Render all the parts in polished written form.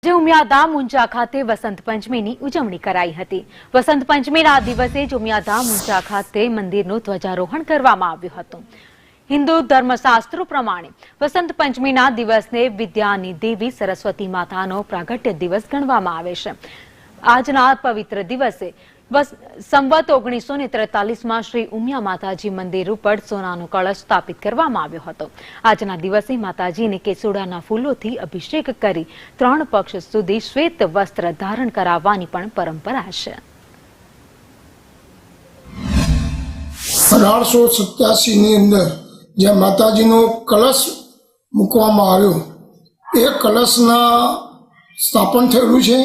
જે ઉમિયાધામ ઊંઝા ખાતે વસંત પંચમીની ઉજવણી કરાઈ હતી। વસંત પંચમીના દિવસે જ ઉમિયાધામ ઊંઝા ખાતે મંદિરનું ધ્વજારોહણ કરવામાં આવ્યું હતું। હિન્દુ ધર્મશાસ્ત્રો પ્રમાણે વસંત પંચમીના દિવસને વિદ્યાની દેવી સરસ્વતી માતાનો પ્રાગટ્ય દિવસ ગણવામાં આવે છે। આજના પવિત્ર દિવસે સંવત 1943માં શ્રી ઉમિયા માતાજી મંદિર ઉપર સોનાનો કળશ સ્થાપિત કરવામાં આવ્યો હતો। આજના દિવસે માતાજીને કેસુડાના ફૂલોથી અભિષેક કરી 3 પક્ષ સુધી શ્વેત વસ્ત્ર ધારણ કરાવવાની પણ પરંપરા છે। 1887ની અંદર જ્યાં માતાજીનો કળશ મૂકવામાં આવ્યો એ કળશના સ્થાપન થયેલું છે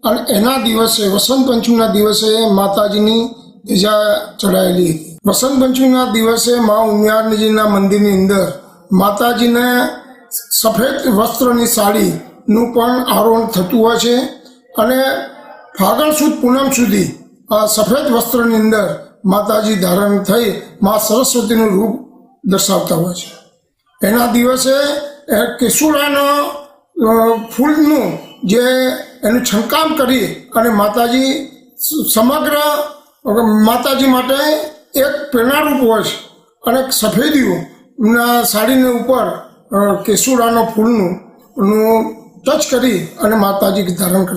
અને એના દિવસે વસંત પંચમીના દિવસે માતાજીની ધજા ચડાયેલી હતી। વસંત પંચમીના દિવસે મા ઉમિયાજીના મંદિરની અંદર માતાજીને સફેદ વસ્ત્રની સાડીનું પણ આરોહણ થતું હોય છે અને ફાગણ સુદ પૂનમ સુધી આ સફેદ વસ્ત્રની અંદર માતાજી ધારણ થઈ મા સરસ્વતીનું રૂપ દર્શાવતા હોય છે। એના દિવસે કેસુડાના ફૂલનું જે એનું છંટકામ કરી અને માતાજી સમગ્ર માતાજી માટે એક પ્રેરણારૂપ હોય છે અને સફેદીઓના સાડીની ઉપર કેસુડાના ફૂલનું ટચ કરી અને માતાજી ધારણ